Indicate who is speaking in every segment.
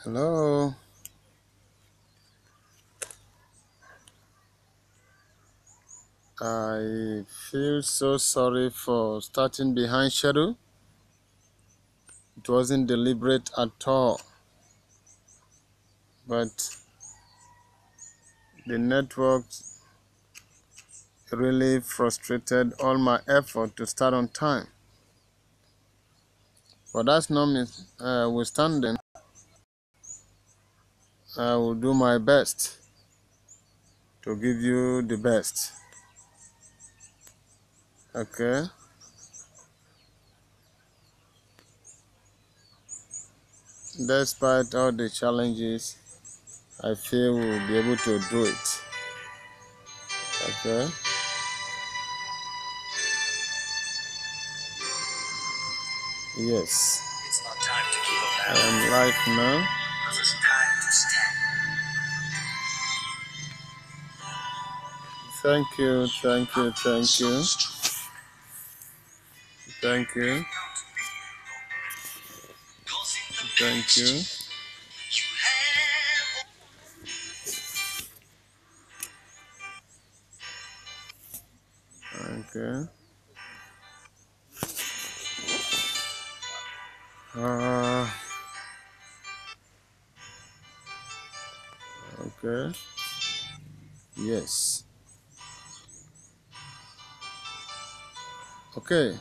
Speaker 1: Hello. I feel so sorry for starting behind schedule. It wasn't deliberate at all, but the network really frustrated all my effort to start on time. But that's not withstanding. I will do my best to give you the best. Okay? Despite all the challenges, I feel we'll be able to do it. Okay? Yes.
Speaker 2: It's not time to give up
Speaker 1: I
Speaker 2: now.
Speaker 1: am live now.
Speaker 2: It's time to stand.
Speaker 1: Thank you, thank you, thank you, thank you, thank you. Okay. Uh, okay. Yes. Okay.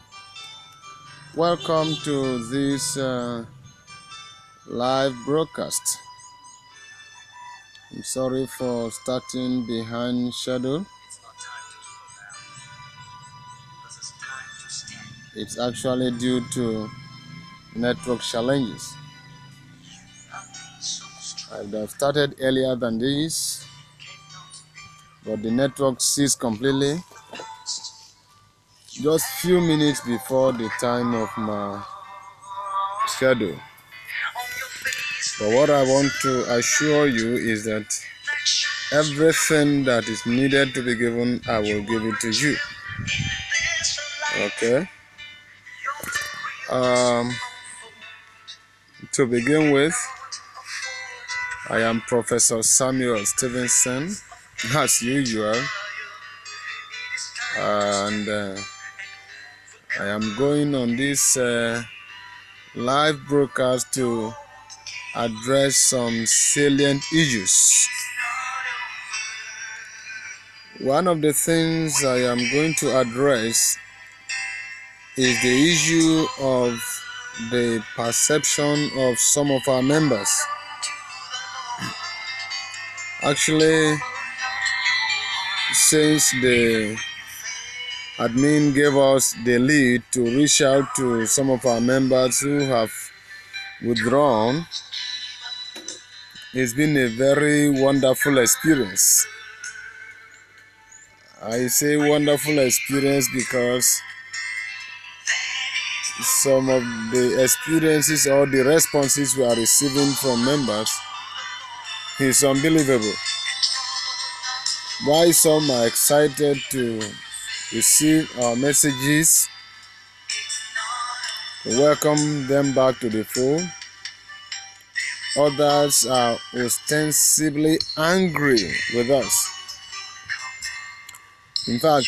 Speaker 1: Welcome to this live broadcast. I'm sorry for starting behind schedule.
Speaker 2: It's not time to give up now. It's time to stand.
Speaker 1: It's actually due to network challenges. I would have started earlier than this, but the network ceased completely just few minutes before the time of my schedule. But what I want to assure you is that everything that is needed to be given, I will give it to you. Okay. To begin with, I am Professor Samuel Stephenson, as usual, and I am going on this live broadcast to address some salient issues. One of the things I am going to address is the issue of the perception of some of our members. Actually, since the admin gave us the lead to reach out to some of our members who have withdrawn, it's been a very wonderful experience. I say wonderful experience because some of the experiences or the responses we are receiving from members is unbelievable. Why some are excited to receive our messages, to welcome them back to the fold. Others are ostensibly angry with us. In fact,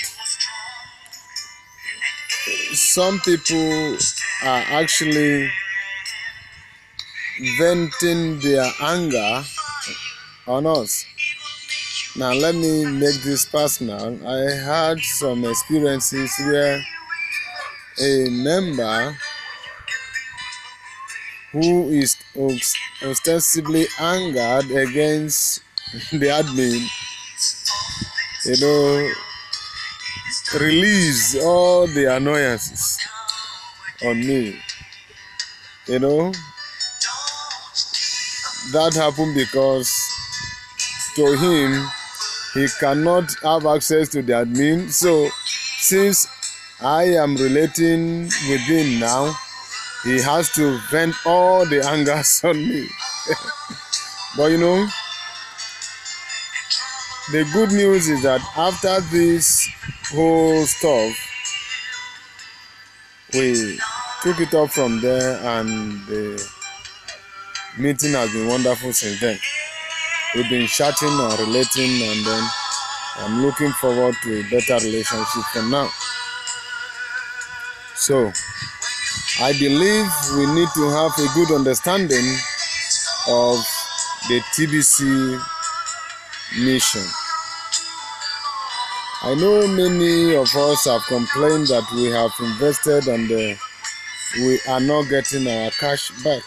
Speaker 1: some people are actually venting their anger on us. Now, let me make this personal. I had some experiences where a member who is ostensibly angered against the admin, release all the annoyances on me. That happened because to him, he cannot have access to the admin. So since I am relating with him now, he has to vent all the angers on me. But the good news is that after this whole stuff, we took it up from there, and the meeting has been wonderful since then. We've been chatting and relating, and then I'm looking forward to a better relationship from now. So I believe we need to have a good understanding of the TBC mission. I know many of us have complained that we have invested and we are not getting our cash back.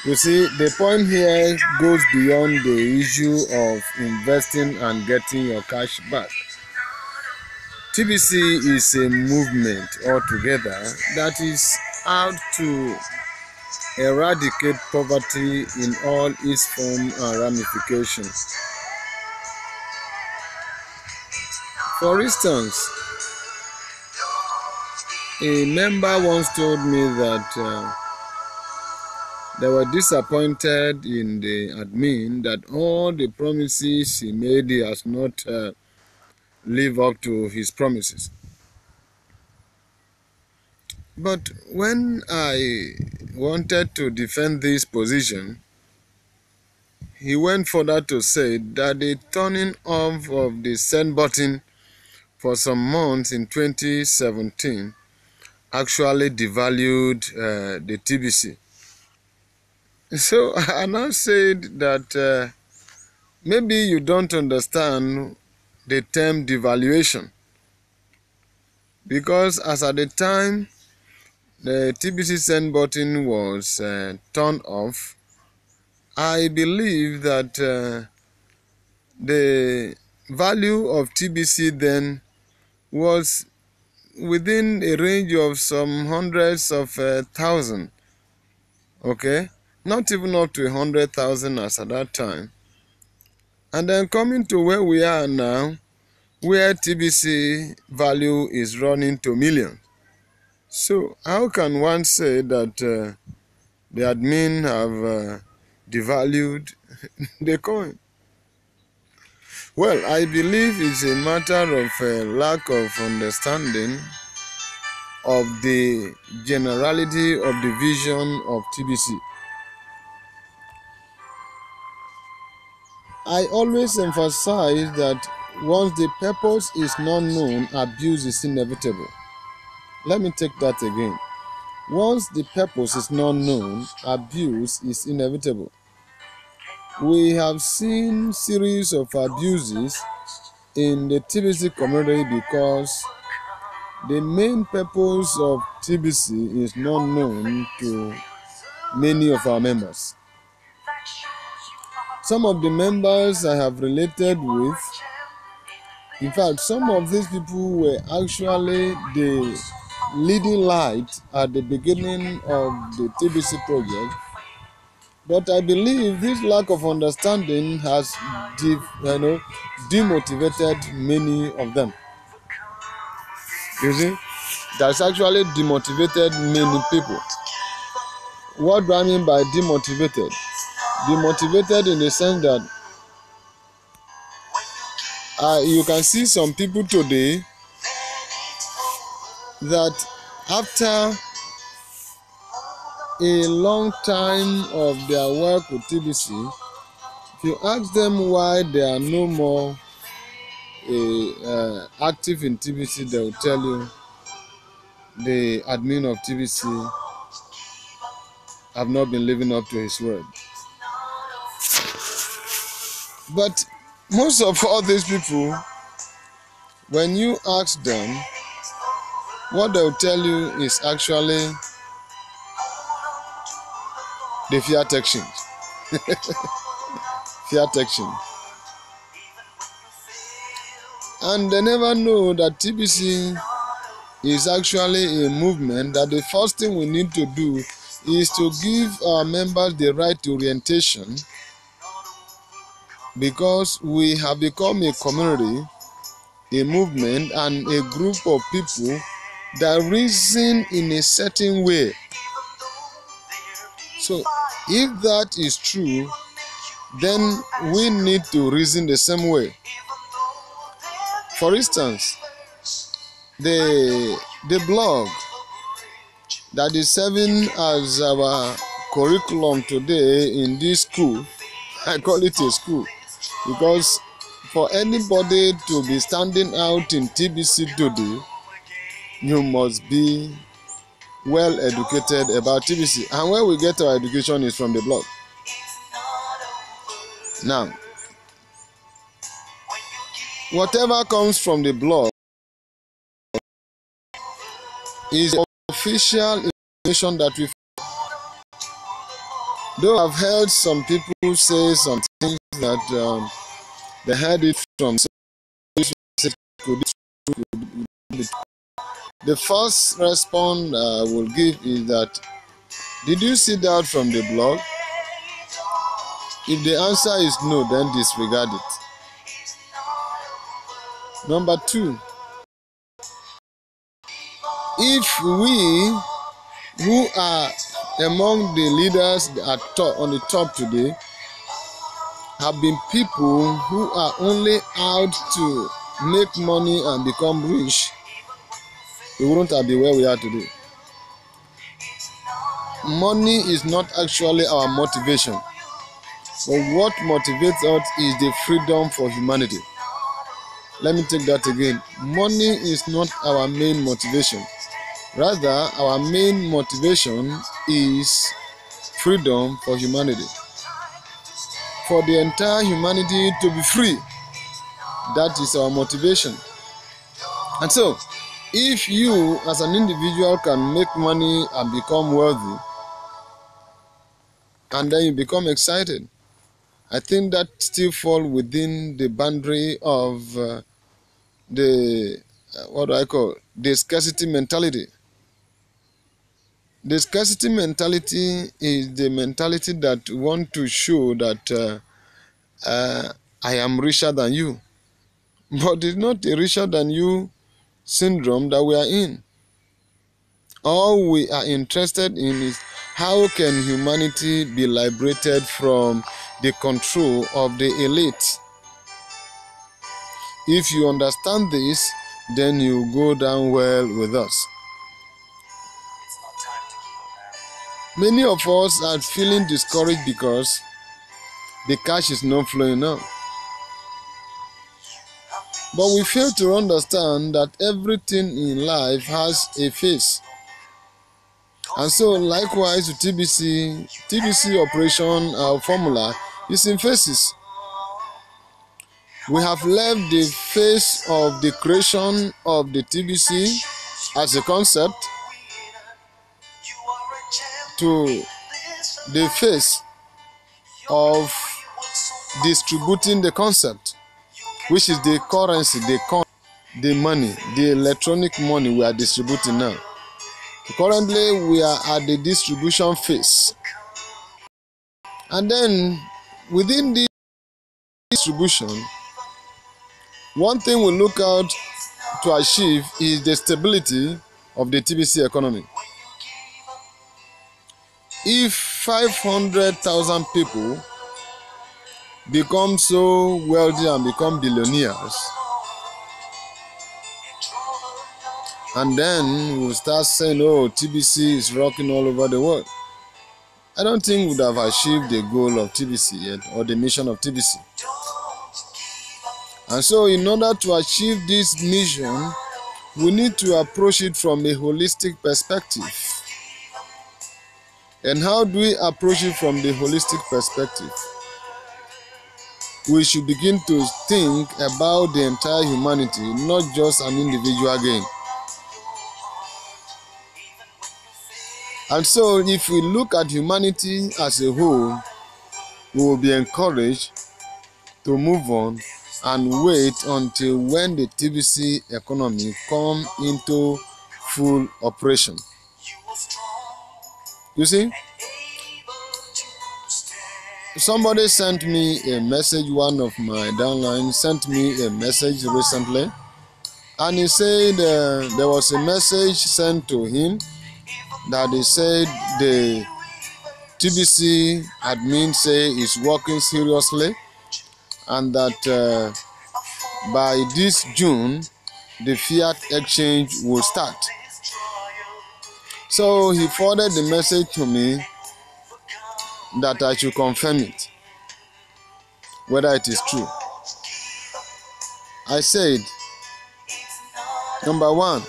Speaker 1: You see, the point here goes beyond the issue of investing and getting your cash back. TBC is a movement altogether that is out to eradicate poverty in all its forms and ramifications. For instance, a member once told me that they were disappointed in the admin that all the promises he made, he has not lived up to his promises. But when I wanted to defend this position, he went further to say that the turning off of the send button for some months in 2017 actually devalued the TBC. So I now said that maybe you don't understand the term devaluation, because as at the time the TBC send button was turned off, I believe that the value of TBC then was within a range of some hundreds of thousands, okay, not even up to 100,000 as at that time. And then coming to where we are now, where TBC value is running to millions. So how can one say that the admin have devalued the coin? Well, I believe it's a matter of lack of understanding of the generality of the vision of TBC. I always emphasize that once the purpose is not known, abuse is inevitable. Let me take that again. Once the purpose is not known, abuse is inevitable. We have seen series of abuses in the TBC community because the main purpose of TBC is not known to many of our members. Some of the members I have related with, in fact, some of these people were actually the leading light at the beginning of the TBC project. But I believe this lack of understanding has demotivated many of them. You see, that's actually demotivated many people. What do I mean by demotivated? Demotivated in the sense that you can see some people today that after a long time of their work with TBC, if you ask them why they are no more active in TBC, they will tell you the admin of TBC have not been living up to his word. But most of all these people, when you ask them, what they will tell you is actually the fiat exchange. Fiat exchange. And they never know that TBC is actually a movement that the first thing we need to do is to give our members the right orientation, because we have become a community, a movement, and a group of people that reason in a certain way. So if that is true, then we need to reason the same way. For instance, the blog that is serving as our curriculum today in this school. I call it a school because for anybody to be standing out in TBC today, you must be well educated about TBC. And where we get our education is from the blog. Now, whatever comes from the blog is official information that we. Though I've heard some people say some things that they heard it from. The first response I will give is that, did you see that from the blog? If the answer is no, then disregard it. Number two, if we who are among the leaders on the top today have been people who are only out to make money and become rich, we wouldn't have been where we are today. Money is not actually our motivation, but what motivates us is the freedom for humanity. Let me take that again. Money is not our main motivation. Rather, our main motivation is freedom for humanity. For the entire humanity to be free. That is our motivation. And so, if you as an individual can make money and become wealthy, and then you become excited, I think that still falls within the boundary of the scarcity mentality. The scarcity mentality is the mentality that want to show that I am richer than you. But it's not a richer than you syndrome that we are in. All we are interested in is how can humanity be liberated from the control of the elite. If you understand this, then you go down well with us. Many of us are feeling discouraged because the cash is not flowing now. But we fail to understand that everything in life has a face. And so likewise with TBC operation, our formula is in phases. We have left the phase of the creation of the TBC as a concept to the phase of distributing the concept, which is the currency, the money, the electronic money we are distributing now. Currently, we are at the distribution phase. And then, within the distribution, one thing we look out to achieve is the stability of the TBC economy. If 500,000 people become so wealthy and become billionaires, and then we'll start saying, oh, TBC is rocking all over the world, I don't think we would have achieved the goal of TBC yet, or the mission of TBC. And so in order to achieve this mission, we need to approach it from a holistic perspective. And how do we approach it from the holistic perspective? We should begin to think about the entire humanity, not just an individual gain. And so if we look at humanity as a whole, we will be encouraged to move on and wait until when the TBC economy come into full operation. You see? Somebody sent me a message, one of my downlines sent me a message recently, and he said there was a message sent to him that he said the TBC admin say is working seriously, and that by this June the fiat exchange will start. So he forwarded the message to me, that I should confirm it, whether it is true. I said, number one,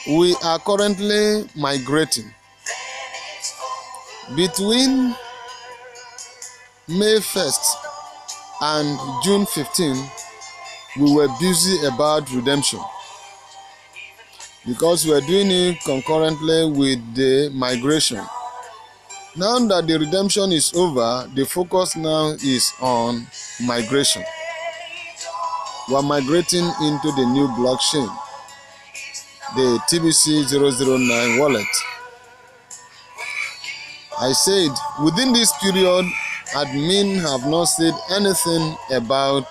Speaker 1: we are currently migrating. Between May 1st and June 15, we were busy about redemption because we are doing it concurrently with the migration. Now that the redemption is over, the focus now is on migration. We are migrating into the new blockchain, the TBC009 wallet. I said within this period, admin have not said anything about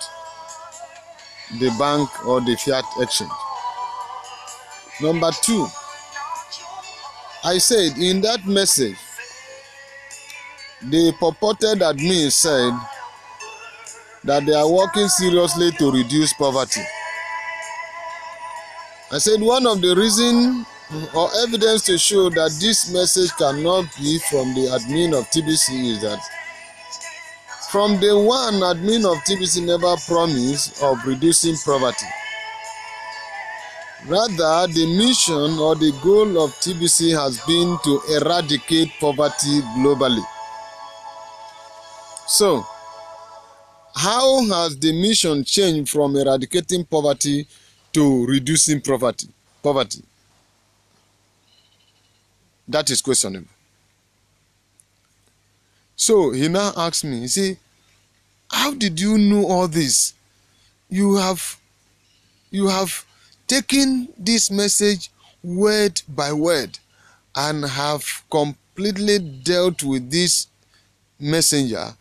Speaker 1: the bank or the fiat exchange. Number two, I said in that message, the purported admin said that they are working seriously to reduce poverty. I said one of the reasons or evidence to show that this message cannot be from the admin of TBC is that from day one, admin of TBC never promised of reducing poverty. Rather, the mission or the goal of TBC has been to eradicate poverty globally. So, how has the mission changed from eradicating poverty to reducing poverty? That is questionable. So he now asks me, he say, how did you know all this? You have taken this message word by word and have completely dealt with this messenger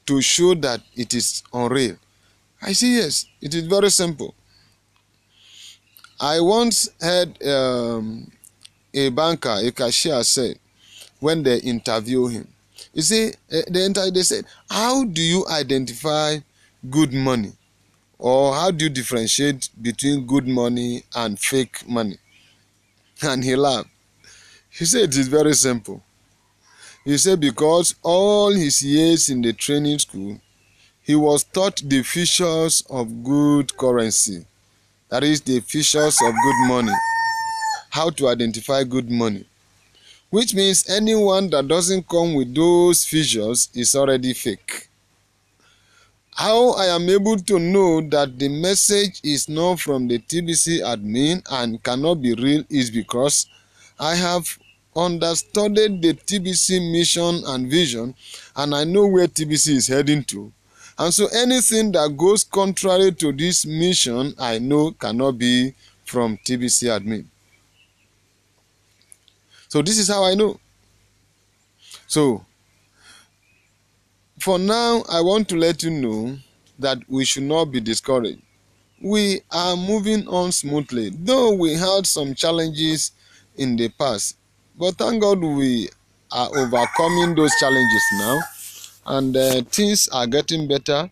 Speaker 1: to show that it is unreal. I say yes, it is very simple. I once heard a banker, a cashier say, when they interview him, you see, they said, how do you identify good money? Or how do you differentiate between good money and fake money? And he laughed. He said it is very simple. He said because all his years in the training school, he was taught the features of good currency. That is the features of good money. How to identify good money. Which means anyone that doesn't come with those features is already fake. How I am able to know that the message is not from the TBC admin and cannot be real is because I have understood the TBC mission and vision, and I know where TBC is heading to. And so anything that goes contrary to this mission, I know cannot be from TBC admin. So this is how I know. So for now, I want to let you know that we should not be discouraged. We are moving on smoothly, though we had some challenges in the past. But thank God we are overcoming those challenges now, and things are getting better.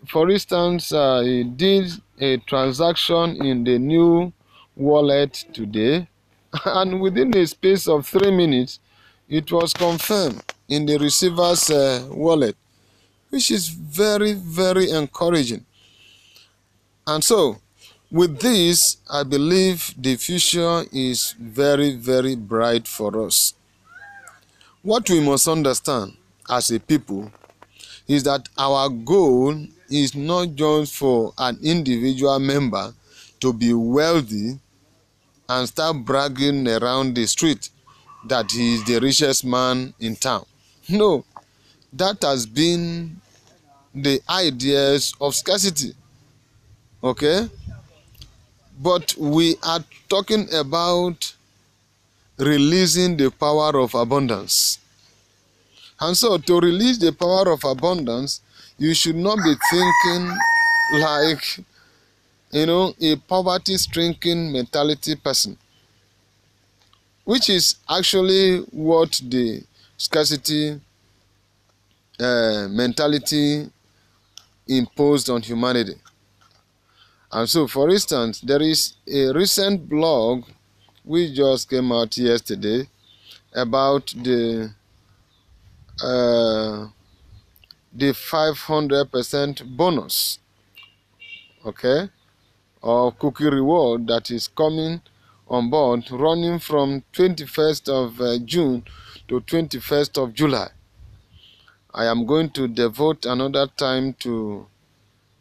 Speaker 1: For instance, I did a transaction in the new wallet today, and within a space of 3 minutes, it was confirmed in the receiver's wallet, which is very, very encouraging. And so, with this, I believe the future is very, very bright for us. What we must understand as a people is that our goal is not just for an individual member to be wealthy and start bragging around the street that he is the richest man in town. No, that has been the ideas of scarcity. Okay? But we are talking about releasing the power of abundance. And so to release the power of abundance, you should not be thinking like, a poverty-stricken mentality person, which is actually what the scarcity mentality imposed on humanity. And so, for instance, there is a recent blog which just came out yesterday, about the 500% bonus, okay, or cookie reward that is coming on board, running from 21st of June to 21st of July. I am going to devote another time to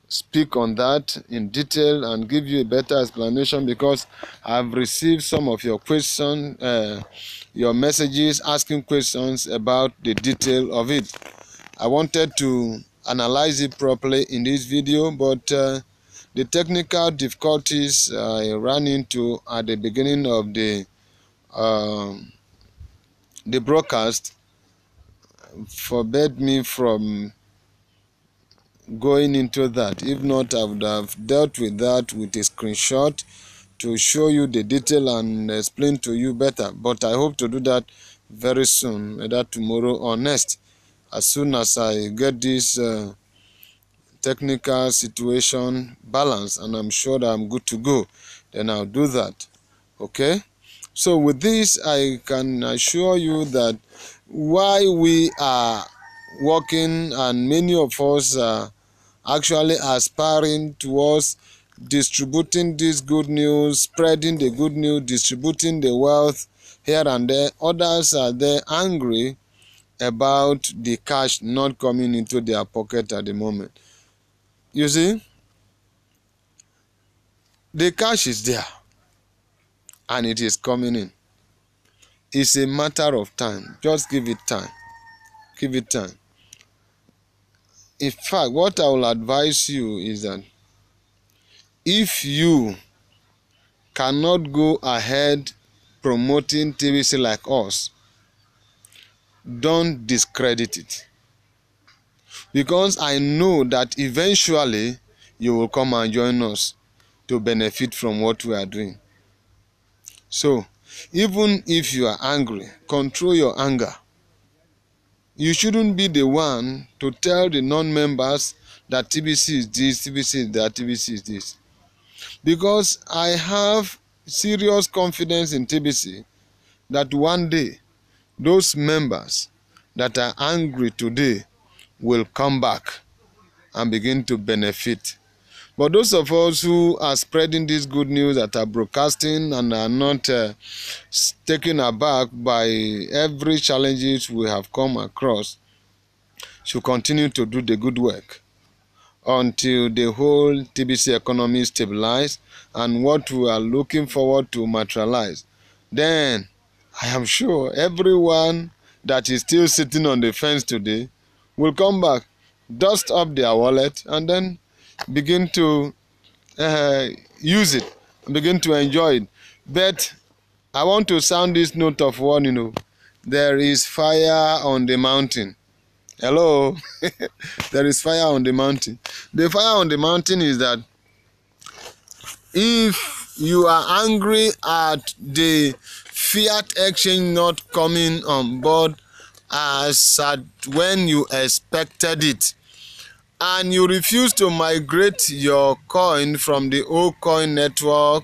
Speaker 1: speak on that in detail and give you a better explanation, because I've received some of your questions, your messages asking questions about the detail of it. I wanted to analyze it properly in this video, but the technical difficulties I ran into at the beginning of the broadcast forbade me from going into that. If not, I would have dealt with that with a screenshot to show you the detail and explain to you better. But I hope to do that very soon, either tomorrow or next. As soon as I get this technical situation balanced and I'm sure that I'm good to go, then I'll do that. Okay? So with this, I can assure you that while we are working, and many of us are actually aspiring towards distributing this good news, spreading the good news, distributing the wealth here and there, others are there angry about the cash not coming into their pocket at the moment. You see, the cash is there and it is coming in. It's a matter of time. Just give it time. Give it time. In fact, what I will advise you is that if you cannot go ahead promoting TVC like us, don't discredit it. Because I know that eventually you will come and join us to benefit from what we are doing. So, even if you are angry, control your anger. You shouldn't be the one to tell the non-members that TBC is this, TBC is that, TBC is this. Because I have serious confidence in TBC that one day those members that are angry today will come back and begin to benefit. But those of us who are spreading this good news, that are broadcasting and are not taken aback by every challenges we have come across, should continue to do the good work until the whole TBC economy stabilize and what we are looking forward to materialize. Then I am sure everyone that is still sitting on the fence today will come back, dust up their wallet, and then begin to use it, begin to enjoy it. But I want to sound this note of warning. There is fire on the mountain. Hello? There is fire on the mountain. The fire on the mountain is that if you are angry at the fiat exchange not coming on board as at when you expected it, and you refuse to migrate your coin from the old coin network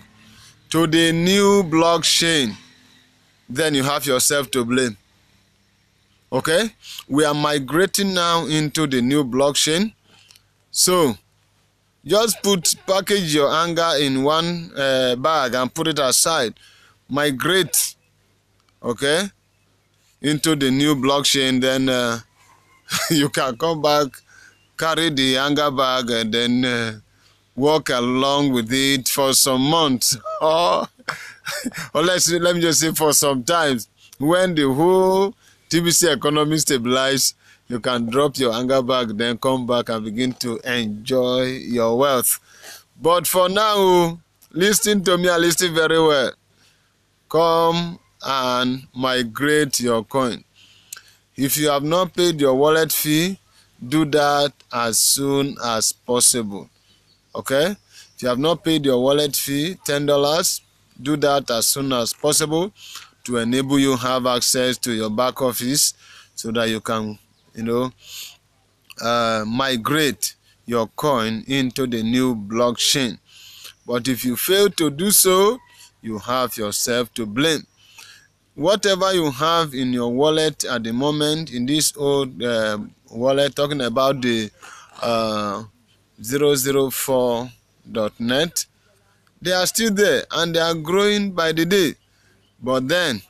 Speaker 1: to the new blockchain, then you have yourself to blame. Okay? We are migrating now into the new blockchain. So, just package your anger in one bag and put it aside. Migrate, okay, into the new blockchain. Then you can come back, carry the anger bag, and then walk along with it for some months, or let me just say for some times. When the whole TBC economy stabilize, you can drop your anger bag, then come back and begin to enjoy your wealth. But for now, listen to me and listen very well. Come and migrate your coin. If you have not paid your wallet fee, do that as soon as possible. Okay? If you have not paid your wallet fee, $10, do that as soon as possible to enable you have access to your back office so that you can, migrate your coin into the new blockchain. But if you fail to do so, you have yourself to blame. whatever you have in your wallet at the moment, in this old wallet, talking about the 004.net, they are still there and they are growing by the day. But then,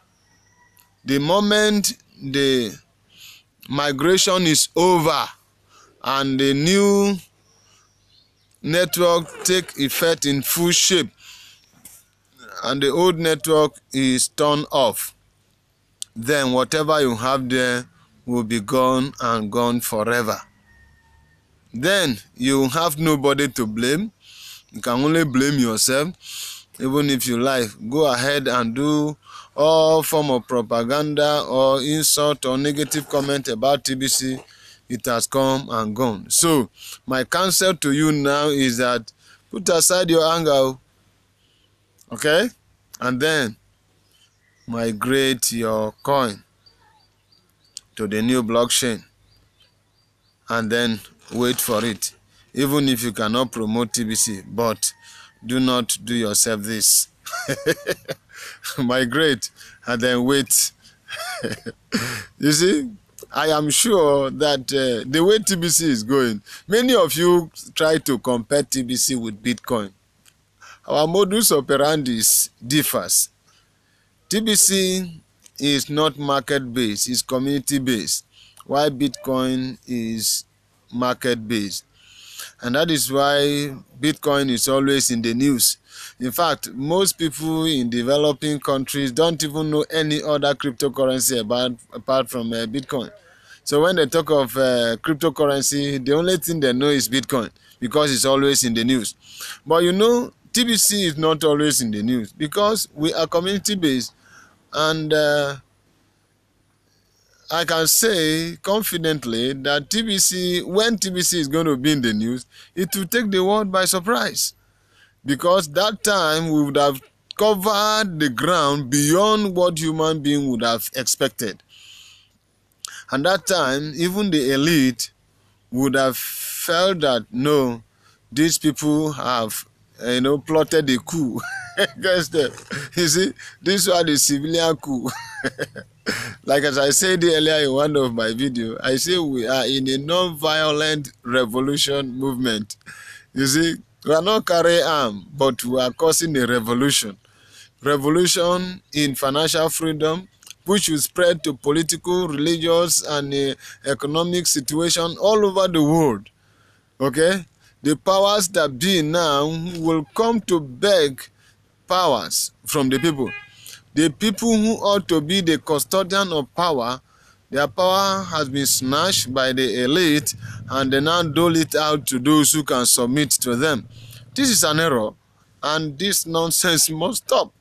Speaker 1: the moment the migration is over and the new network take effect in full shape and the old network is turned off, then whatever you have there will be gone and gone forever. Then you have nobody to blame. You can only blame yourself. Even if you like, go ahead and do all form of propaganda or insult or negative comment about TBC. It has come and gone. So my counsel to you now is that put aside your anger, okay, and then migrate your coin to the new blockchain and then wait for it. Even if you cannot promote TBC, but do not do yourself this. Migrate and then wait. You see, I am sure that the way TBC is going, many of you try to compare TBC with Bitcoin. Our modus operandi differs. TBC is not market-based, it's community-based, while Bitcoin is market-based. And that is why Bitcoin is always in the news. In fact, most people in developing countries don't even know any other cryptocurrency apart from Bitcoin. So when they talk of cryptocurrency, the only thing they know is Bitcoin because it's always in the news. But you know, TBC is not always in the news because we are community-based, and I can say confidently that TBC, when TBC is going to be in the news, it will take the world by surprise, because that time we would have covered the ground beyond what human being would have expected. And that time, even the elite would have felt that, no, these people have, plotted a coup against them. You see, these are the civilian coup. Like as I said earlier in one of my videos, I say we are in a non-violent revolution movement. You see, we are not carrying arms, but we are causing a revolution. Revolution in financial freedom, which will spread to political, religious, and economic situation all over the world. Okay? The powers that be now will come to beg powers from the people. The people who ought to be the custodian of power, their power has been snatched by the elite, and they now dole it out to those who can submit to them. This is an error, and this nonsense must stop.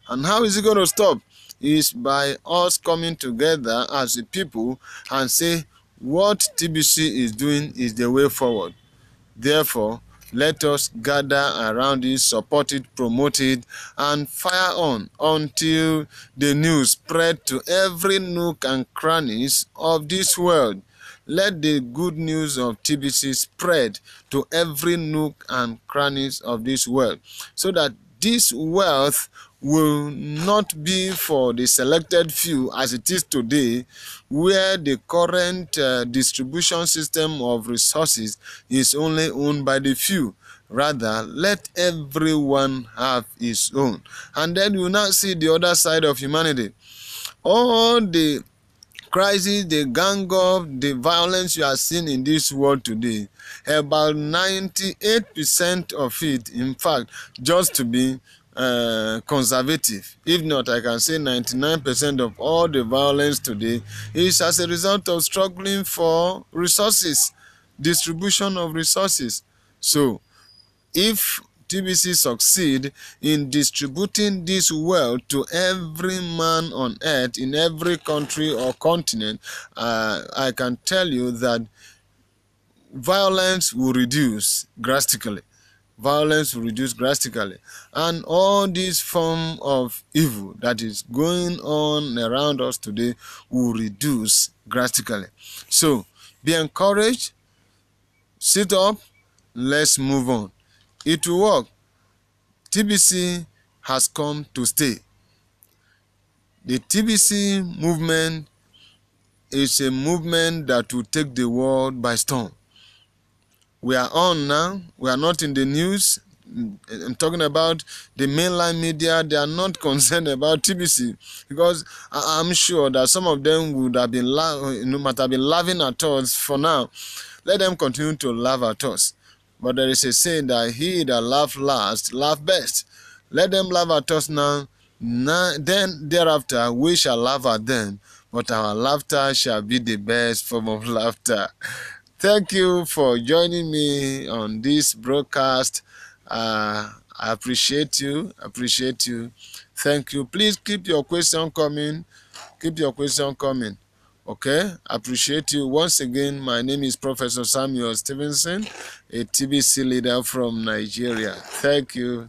Speaker 1: And how is it going to stop? Is by us coming together as a people and say what TBC is doing is the way forward. Therefore, let us gather around it, support it, promote it, and fire on until the news spread to every nook and crannies of this world. Let the good news of TBC spread to every nook and crannies of this world, so that this wealth will not be for the selected few as it is today, where the current distribution system of resources is only owned by the few. Rather, let everyone have his own. And then you will now see the other side of humanity. All the crisis, the gang up, the violence you are seeing in this world today, about 98% of it, in fact, just to be conservative, if not, I can say 99% of all the violence today is as a result of struggling for resources, distribution of resources. So, if TBC succeed in distributing this wealth to every man on earth in every country or continent, I can tell you that violence will reduce drastically. Violence will reduce drastically, and all this form of evil that is going on around us today will reduce drastically. So be encouraged, sit up, let's move on. It will work. TBC has come to stay. The TBC movement is a movement that will take the world by storm. We are on now. We are not in the news. I'm talking about the mainline media. They are not concerned about TBC because I'm sure that some of them would have been, might have been laughing at us for now. Let them continue to laugh at us. But there is a saying that he that laugh last, laugh best. Let them laugh at us now. Then thereafter we shall laugh at them. But our laughter shall be the best form of laughter. Thank you for joining me on this broadcast. I appreciate you. Thank you. Please keep your question coming. Okay, I appreciate you. Once again, my name is Professor Samuel Stephenson, a TBC leader from Nigeria. Thank you.